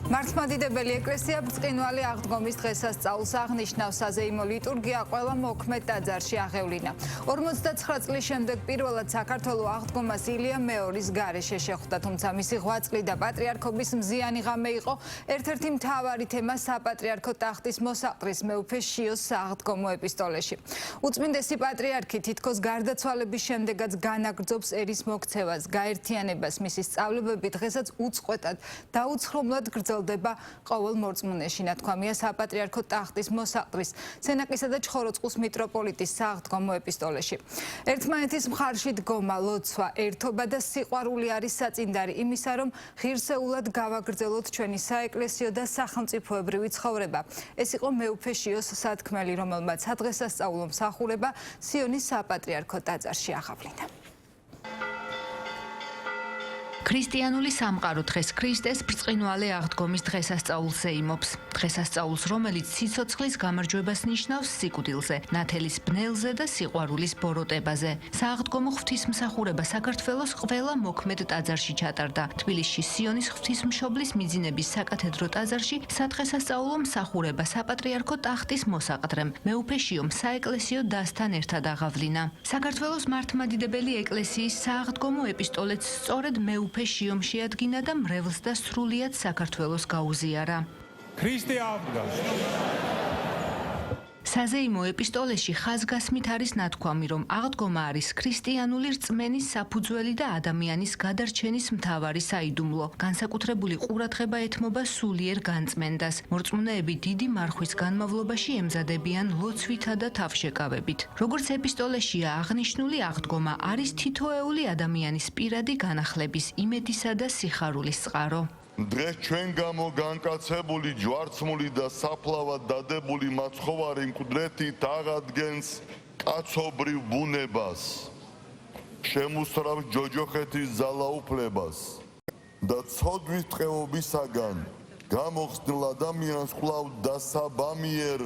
მართლმადიდებელი ეკლესია ბრწყინვალე აღდგომის დღესასწაულს აღნიშნავს. საზეიმო ლიტურგია ყველა მოქმედ ტაძარში აღევლინა. 59 წლის შემდეგ პირველად საქართველოს აღდგომას ილია მეორის გარეშე შეხვდა, თუმცა მისი ღვაწლი და პატრიარქობის მზიანი ღამე იყო ერთ-ერთი მთავარი თემა საპატრიარქო ტახტის მოსაყდრის მეუფე შიოს აღდგომო ეპისტოლეში. უწმინდესი პატრიარქი თითქოს გარდაცვალების შემდეგაც განაგრძობს ერის მოქცევას, გაერთიანებას. მისი სწავლებები დღესაც უწყვეტად და უცხრომლად გრძელდება ყოველ მორწმუნეში, ნათქვამია საპატრიარქო ტახტის მოსაყდრის, სენაკისა და ჩხოროწყუს მიტროპოლიტის სააღდგომო ეპისტოლეში. ერთმანეთის მხარში დგომა, ლოცვა, ერთობა და სიყვარული არის საწინდარი იმისა, რომ ღირსეულად გავაგრძელოთ ჩვენი საეკლესიო და სახელმწიფოებრივი ცხოვრება. ეს იყო მეუფე შიოს სათქმელი, რომელმაც სადღესასწაულო მსახურება სიონის საპატრიარქო ტაძარში აღავლინა. ქრისტიანული სამყარო დღეს ქრისტეს ბრწყინვალე აღდგომის დღესასწაულს ეიმობს. დღესასწაულს, რომელიც სიცოცხლის გამარჯვებას ნიშნავს სიკვდილზე, ნათელის ბნელზე და სიყვარულის ბოროტებაზე. სააღდგომო ღვთისმსახურება საქართველოს ყველა მოქმედ ტაძარში ჩატარდა. თბილისში სიონის ღვთისმშობლის მიძინების საკათედრო ტაძარში სადღესასწაულო მსახურება საპატრიარქო ტახტის მოსაყდრემ, მეუფე შიომ საეკლესიო დასთან ერთად აღავლინა. საქართველოს მართლმადიდებელი ეკლესიის სააღდგომო ეპისტოლეც სწორედ მეუფე შიომ შეადგინა და მრევლს და სრულიად საქართველოს გაუზიარა. ქრისტე აღდგა. საზეიმო ეპისტოლეში ხაზგასმით არის ნათქვამი, რომ აღდგომა არის ქრისტიანული რწმენის საფუძველი და ადამიანის გადარჩენის მთავარი საიდუმლო. განსაკუთრებული ყურადღება ეთმობა სულიერ განწმენდას. მორწმუნეები დიდი მარხვის განმავლობაში ემზადებიან ლოცვითა და თავშეკავებით. როგორც ეპისტოლეშია აღნიშნული, აღდგომა არის თითოეული ადამიანის პირადი განახლების, იმედისა და სიხარულის წყარო. დღეს ჩვენ გამო განკაცებული, ჯვარცმული და საფლავად დადებული მაცხოვარი მკვდრეთით აღადგენს კაცობრივ ბუნებას, შემუსრავს ჯოჯოხეთის ძალაუფლებას და ცოდვის ტყეობისაგან გამოხსნილ ადამიანს კვლავ დასაბამიერ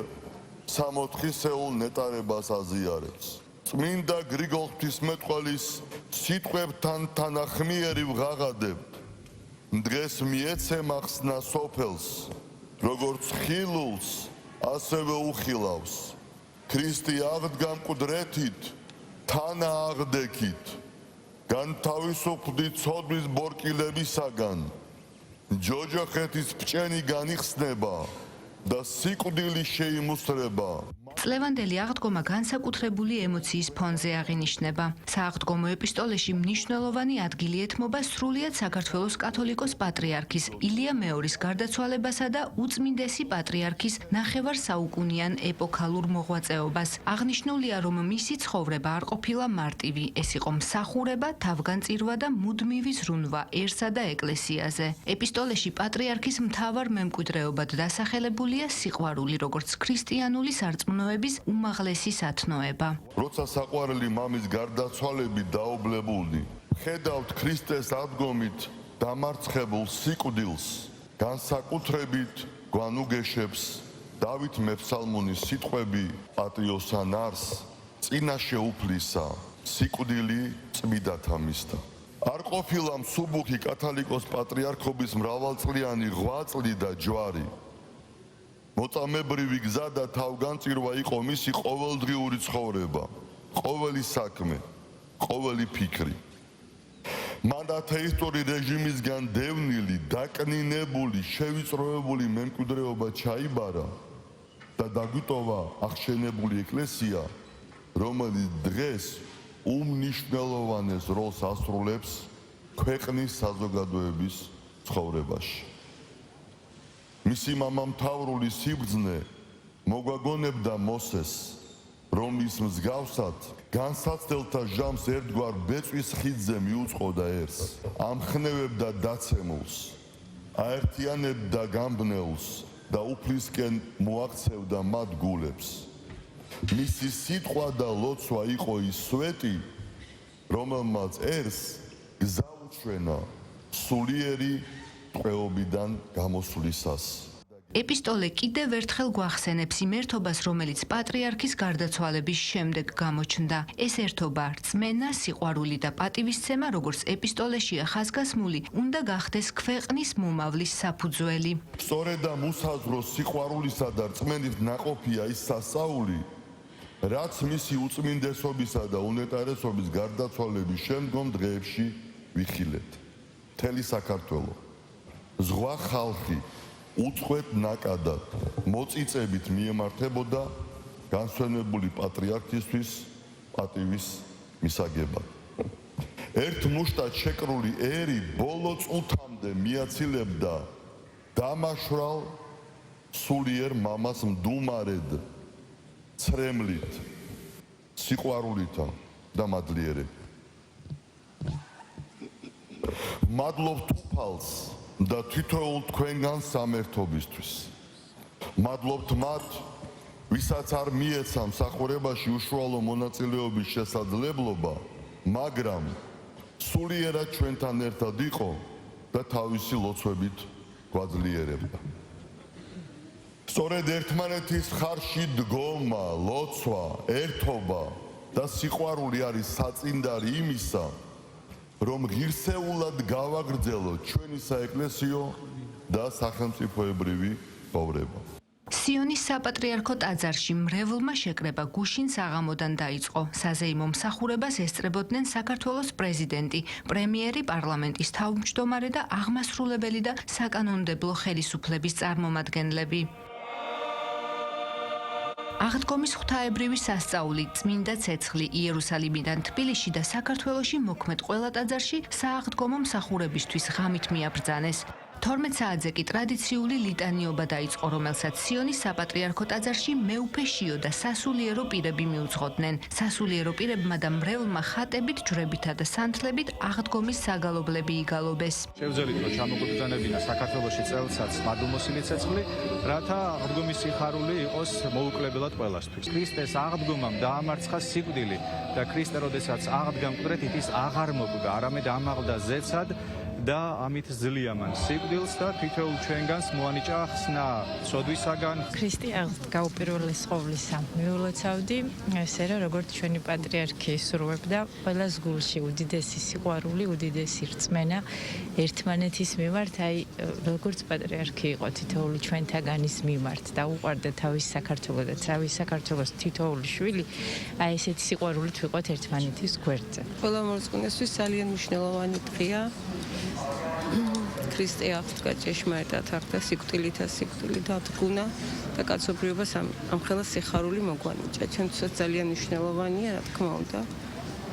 სამოთხისეულ ნეტარებას აზიარებს. წმინდა გრიგოლ ღვთისმეტყველის სიტყვებთან თანახმიერი ვღაღადებ, დღეს მიეცე მახსნა სოფელს, როგორც ხილულს, ასევე უხილავს. ქრისტე აღდგა მკვდრეთით, თანა აღდექით, განთავისუფლდი ცოდვის ბორკილებისაგან, ჯოჯოხეთის ბჭენი განიხსნება და სიკვდილი შეიმუსრება. წლევანდელი აღდგომა განსაკუთრებული ემოციის ფონზე აღინიშნება. სააღდგომო ეპისტოლეში მნიშვნელოვანი ადგილი ეთმობა სრულიად საქართველოს კათოლიკოს პატრიარქის ილია მეორის გარდაცვალებასა და უწმინდესი პატრიარქის ნახევარსაუკუნიან ეპოქალურ მოღვაწეობას. აღნიშნულია, რომ მისი ცხოვრება არ ყოფილა მარტივი, ეს იყო მსახურება, თავგანწირვა და მუდმივი ზრუნვაერსა და ეკლესიაზე. ეპისტოლეში პატრიარქის მთავარ მემკვიდრეობად დასახელებულია სიყვარული, როგორც ქრისტიანული სარწმუნოების უმაღლესი სათნოება. როცა საყვარელი მამის გარდაცვალებით დაობლებული, ხედავთ ქრისტეს აღდგომით დამარცხებულ სიკვდილს, განსაკუთრებით გვანუგეშებს დავით მეფსალმონის სიტყვები პატრიოსან არს, წინაშე უფლისა, სიკვდილი წმიდათა მისთა. არ ყოფილა მსუბუქი კათოლიკოს პატრიარქობის მრავალწლიანი ღვაწლი და ჯვარი. მოწამებრივი გზა და თავგანწირვა იყო მისი ყოველდღიური ცხოვრება, ყოველი საქმე, ყოველი ფიქრი. მან ათეისტური რეჟიმისგან დევნილი, დაკნინებული, შევიწროებული მემკვიდრეობა ჩაიბარა და დაგვიტოვა აღშენებული ეკლესია, რომელიც დღეს უმნიშვნელოვანეს როლს ასრულებს ქვეყნის საზოგადოების ცხოვრებაში. მისი მამამთავრული სიბრძნე მოგვაგონებდა მოსეს, რომლის მსგავსად განსაცდელთა ჟამს ერთგვარ ბეწვის ხიდზე მიუწყოდა ერს, ამხნევებდა დაცემულს, აერთიანებდა გამბნეულს და უფლისკენ მოაქცევდა მათ გულებს. მისი სიტყვა და ლოცვა იყო ის სვეტი, რომელმაც ერს გზა უჩვენა სულიერი ტყვეობიდან გამოსვლისას. ეპისტოლე კიდევ ერთხელ გვახსენებს იმ ერთობას, რომელიც პატრიარქის გარდაცვალების შემდეგ გამოჩნდა. ეს ერთობა, რწმენა, სიყვარული და პატივისცემა, როგორც ეპისტოლეშია ხაზგასმული, უნდა გახდეს ქვეყნის მომავლის საფუძველი. სწორედ და მოსაზრო სიყვარულისა და რწმენის ნაყოფია ის სასწაული, რაც მისი უწმინდესობისა და უნეტარესობის გარდაცვალების შემდგომ დღეებში ვიხილეთ. მთელი საქართველო, ზღვა ხალხი უწყვეტ ნაკადად მოწიწებით მიემართებოდა განსვენებული პატრიარქისთვის პატივის მისაგებად. ერთ მუშტად შეკრული ერი ბოლო წუთამდე მიაცილებდა დამაშვრალ სულიერ მამას მდუმარედ, ცრემლით, სიყვარულითა და მადლიერებით. მადლობთ უფალს და თითოეულ თქვენგან სამერთობისთვის. მადლობთ მათ, ვისაც არ მიეცა მსახურებაში უშუალო მონაწილეობის შესაძლებლობა, მაგრამ სულიერად ჩვენთან ერთად იყო და თავისი ლოცვებით გვაძლიერებდა. სწორედ ერთმანეთის მხარში დგომა, ლოცვა, ერთობა და სიყვარული არის საწინდარი იმისა, რომ ღირსეულად გავაგრძელოთ ჩვენი საეკლესიო და სახელმწიფოებრივი ცხოვრება. სიონის საპატრიარქო ტაძარში მრევლმა შეკრება გუშინ საღამოდან დაიწყო. საზეიმო მსახურებას ესწრებოდნენ საქართველოს პრეზიდენტი, პრემიერი, პარლამენტის თავმჯდომარე და აღმასრულებელი და საკანონმდებლო ხელისუფლების წარმომადგენლები. აღდგომის ღვთაებრივი სასწაული, წმინდა ცეცხლი იერუსალიმიდან თბილისში და საქართველოში მოქმედ ყველა ტაძარში სააღდგომო მსახურებისთვის ღამით მიაბრძანეს. 12 საათზე კი ტრადიციული ლიტანიობა დაიწყო, რომელსაც სიონის საპატრიარქო ტაძარში მეუფე შიო და სასულიერო პირები მიუძღოდნენ. სასულიერო პირებმა და მრევლმა ხატებით, ჯვრებითა და სანთლებით აღდგომის საგალობლები იგალობეს. შევძელით, რომ ჩამოგბრძანებინა საქართველოში წელსაც მადლმოსილი ცეცხლი, რათა აღდგომის სიხარული იყოს მოუკლებელად ყველასთვის. ქრისტეს აღდგომამ დაამარცხა სიკვდილი და ქრისტე როდესაც აღდგა მკვდრეთით, ის აღარ მოკვდა, არამედ ამაღლდა ზეცად და ამით ძლია მან სიკვდილს და თითოეულ ჩვენგანს მოანიჭა ხსნა ცოდვისაგან. ქრისტე აღდგა უპირველეს ყოვლისა. მიულოცავდი ესე რომ როგორც ჩვენი პატრიარქი ისურვებდა ყველას გულში უდიდესი სიყვარული, უდიდესი რწმენა ერთმანეთის მიმართ, აი როგორც პატრიარქი იყო თითოეული ჩვენთაგანის მიმართ და უყვარდა თავის საქართველოს და თავის საქართველოს თითოეული შვილი, აი ესეთი სიყვარულით ვიყოთ ერთმანეთის გვერდზე. ყველა მორწმუნესთვის ძალიან მნიშვნელოვანი დღეა. ქრისტე აღდგა ჭეშმარიტად აღდგა სიკვდილითა სიკვდილი დადგუნა და კაცობრიობას ამ ხელა სიხარული მოგვანიჭა. ჩემთვისაც ძალიან მნიშვნელოვანია, რა თქმა უნდა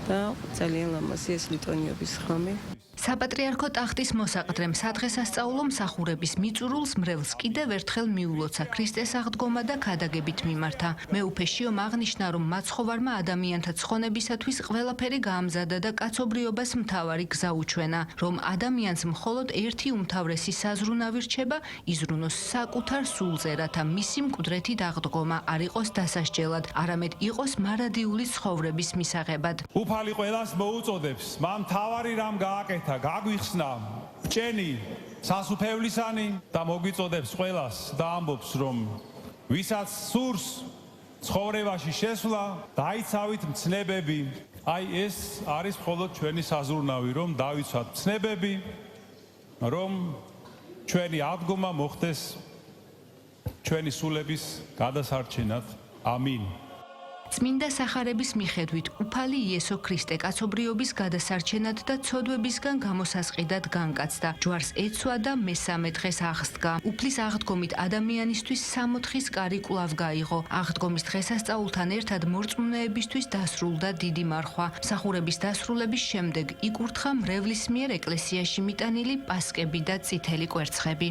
და ძალიან ლამაზია ეს ლიტონიობის ღამე. საპატრიარქო ტახტის მოსაყდრემ სადღესასწაულო მსახურების მიწურულს მრევლს კიდევ ერთხელ მიულოცა ქრისტეს აღდგომა და ქადაგებით მიმართა. მეუფე შიომ აღნიშნა, რომ მაცხოვარმა ადამიანთა ცხონებისათვის ყველაფერი გაამზადა და კაცობრიობას მთავარი გზა უჩვენა, რომ ადამიანს მხოლოდ ერთი უმთავრესი საზრუნავი რჩება, იზრუნოს საკუთარ სულზე, რათა მისი მკვდრეთით აღდგომა არ იყოს დასასჯელად, არამედ იყოს მარადიული ცხოვრების მისაღებად. უფალი ყველას მოუწოდებს, მან მთავარი რამ გააკეთა, გაგვიხსნა ბჭენი სასუფევლისანი და მოგვიწოდებს ყველას და ამბობს, რომ ვისაც სურს ცხოვრებაში შესვლა, დაიცავით მცნებები. აი ეს არის მხოლოდ ჩვენი საზრუნავი, რომ დავიცვათ მცნებები, რომ ჩვენი აღდგომა მოხდეს ჩვენი სულების გადასარჩენად. ამინ. წმინდა სახარების მიხედვით უფალი იესო ქრისტე კაცობრიობის გადასარჩენად და ცოდვებისგან გამოსასყიდად განკაცდა. ჯვარს ეცვა და მესამე დღეს აღსდგა. უფლის აღდგომით ადამიანისთვის 64 კარი კვლავ გაიღო. აღდგომის დღესასწაულთან ერთად მორწმუნეებისთვის დასრულდა დიდი მარხვა. მსახურების დასრულების შემდეგ იკურთხა მრევლის მიერ ეკლესიაში მიტანილი პასკები და წითელი კვერცხები.